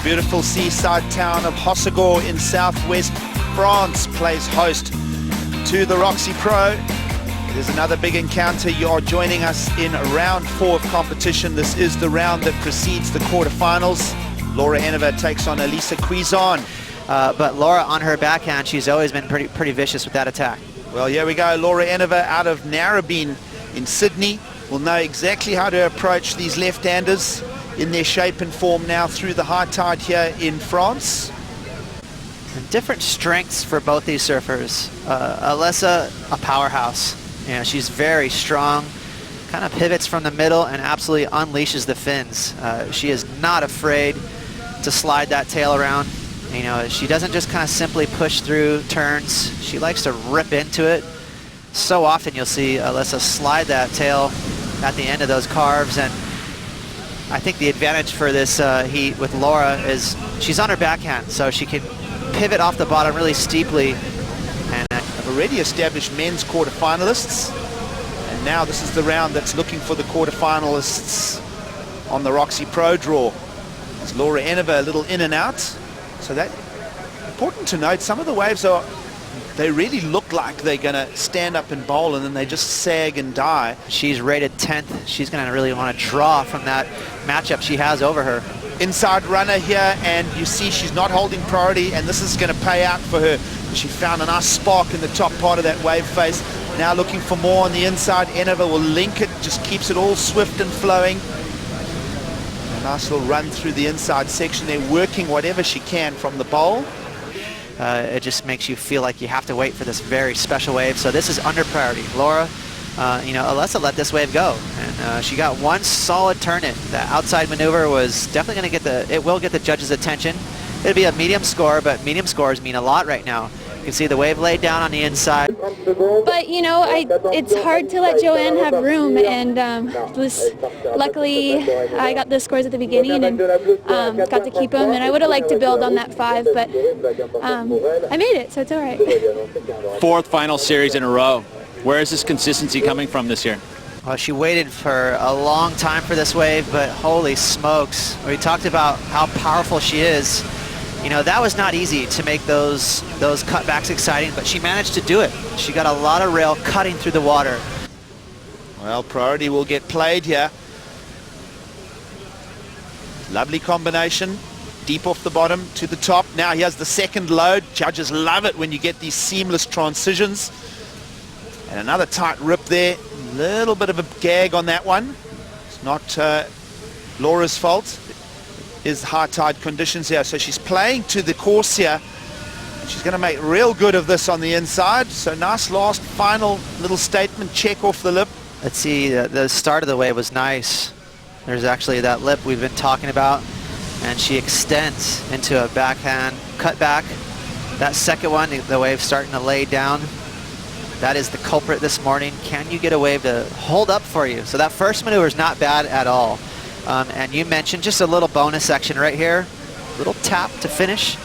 Beautiful seaside town of Hossegor in southwest France plays host to the Roxy Pro. It is another big encounter. You are joining us in round 4 of competition. This is the round that precedes the quarterfinals. Laura Enever takes on Alessa Quizon. But Laura, on her backhand, she's always been pretty vicious with that attack. Well, here we go. Laura Enever out of Narrabeen in Sydney will know exactly how to approach these left-handers in their shape and form now through the high tide here in France. And different strengths for both these surfers. Alessa, a powerhouse. You know, she's very strong, kind of pivots from the middle and absolutely unleashes the fins. She is not afraid to slide that tail around. You know, she doesn't just kind of simply push through turns. She likes to rip into it. So often you'll see Alessa slide that tail at the end of those carves, and I think the advantage for this heat with Laura is she's on her backhand, so she can pivot off the bottom really steeply. And have already established men's quarterfinalists, and now this is the round that's looking for the quarterfinalists on the Roxy Pro draw. It's Laura Enever a little in and out. So that important to note, some of the waves they really look like they're going to stand up and bowl, and then they just sag and die. She's rated 10th. She's going to really want to draw from that matchup she has over her. Inside runner here, and you see she's not holding priority, and this is going to pay out for her. She found a nice spark in the top part of that wave face. Now looking for more on the inside. Enever will link it, just keeps it all swift and flowing. A nice little run through the inside section. They're working whatever she can from the bowl. It just makes you feel like you have to wait for this very special wave. So this is under priority. Laura, you know, Alessa let this wave go, and she got one solid turn in. The outside maneuver was definitely going to get it will get the judges' attention. It'll be a medium score, but medium scores mean a lot right now. You can see the wave laid down on the inside. But, you know, it's hard to let Joanne have room, and luckily I got the scores at the beginning and got to keep them, and I would have liked to build on that 5, but I made it, so it's all right. 4th final series in a row. Where is this consistency coming from this year? Well, she waited for a long time for this wave, but holy smokes. We talked about how powerful she is. You know, that was not easy to make those cutbacks exciting, but she managed to do it. She got a lot of rail cutting through the water. Well, priority will get played here. Lovely combination. Deep off the bottom to the top. Now here's the second load. Judges love it when you get these seamless transitions. And another tight rip there. A little bit of a gag on that one. It's not Laura's fault. Is high tide conditions here, so she's playing to the course here. She's going to make real good of this on the inside. So nice last final little statement check off the lip. Let's see, the start of the wave was nice. There's actually that lip we've been talking about, and she extends into a backhand cutback. That second one, the wave starting to lay down. That is the culprit this morning. Can you get a wave to hold up for you? So that first maneuver is not bad at all. And you mentioned just a little bonus section right here, little tap to finish,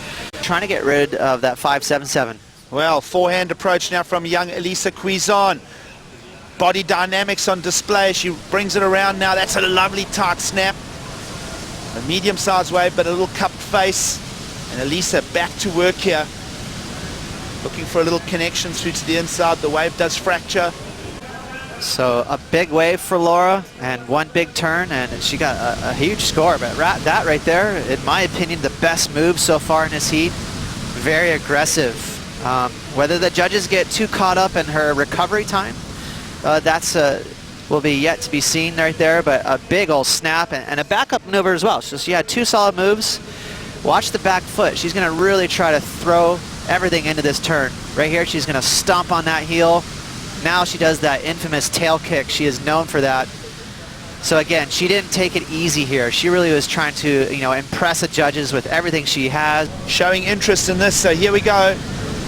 trying to get rid of that 577. Well, forehand approach now from young Alessa Quizon. Body dynamics on display. She brings it around now. That's a lovely tight snap. A medium-sized wave, but a little cupped face. And Alessa back to work here. Looking for a little connection through to the inside. The wave does fracture. So a big wave for Laura and one big turn, and she got a huge score. But that right there, in my opinion, the best move so far in this heat. Very aggressive. Whether the judges get too caught up in her recovery time, will be yet to be seen right there. But a big old snap and a backup maneuver as well. So she had 2 solid moves. Watch the back foot. She's going to really try to throw everything into this turn. Right here, she's going to stomp on that heel. Now she does that infamous tail kick. She is known for that. So again, she didn't take it easy here. She really was trying to, you know, impress the judges with everything she has. Showing interest in this, so here we go.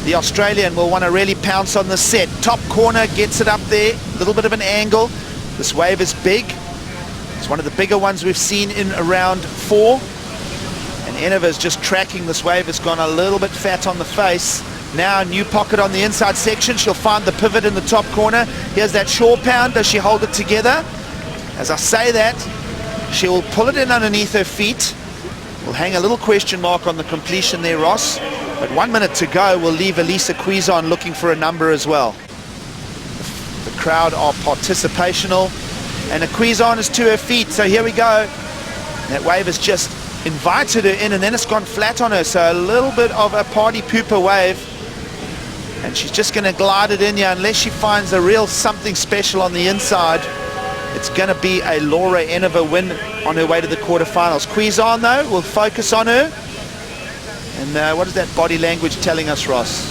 The Australian will want to really pounce on the set. Top corner, gets it up there. A little bit of an angle. This wave is big. It's one of the bigger ones we've seen in round 4. And Enever's just tracking this wave. It's gone a little bit fat on the face. Now new pocket on the inside section. She'll find the pivot in the top corner. Here's that shore pound. Does she hold it together? As I say that, she'll pull it in underneath her feet. We'll hang a little question mark on the completion there, Ross. But 1 minute to go will leave Alessa Quizon looking for a number as well. The crowd are participational. And a Quizon is to her feet, so here we go. That wave has just invited her in, and then it's gone flat on her, so a little bit of a party pooper wave. And she's just going to glide it in here, unless she finds a real something special on the inside. It's going to be a Laura Enever win on her way to the quarterfinals. Quizon, though, will focus on her. And what is that body language telling us, Ross?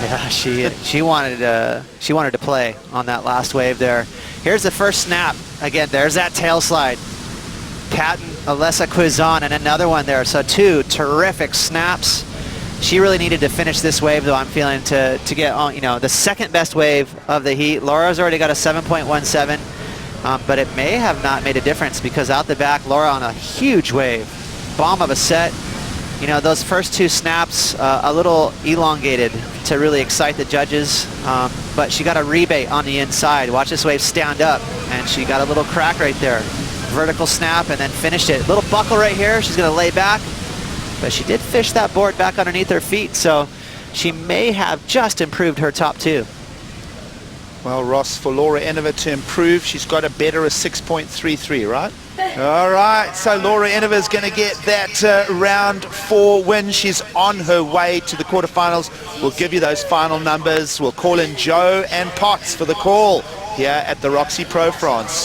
Yeah, she wanted to play on that last wave there. Here's the first snap. Again, there's that tail slide. Patton, Alessa Quizon, and another one there. So 2 terrific snaps. She really needed to finish this wave, though, I'm feeling, to get on, you know, the second best wave of the heat. Laura's already got a 7.17, but it may have not made a difference, because out the back, Laura on a huge wave. Bomb of a set. You know, those first 2 snaps, a little elongated to really excite the judges, but she got a rebate on the inside. Watch this wave stand up, and she got a little crack right there. Vertical snap, and then finished it. Little buckle right here. She's going to lay back, but she did fish that board back underneath her feet, so she may have just improved her top 2. Well, Ross, for Laura Enever to improve, she's got a better a 6.33, right? All right, so Laura Enever is going to get that round 4 win. She's on her way to the quarterfinals. We'll give you those final numbers. We'll call in Joe and Potts for the call here at the Roxy Pro France.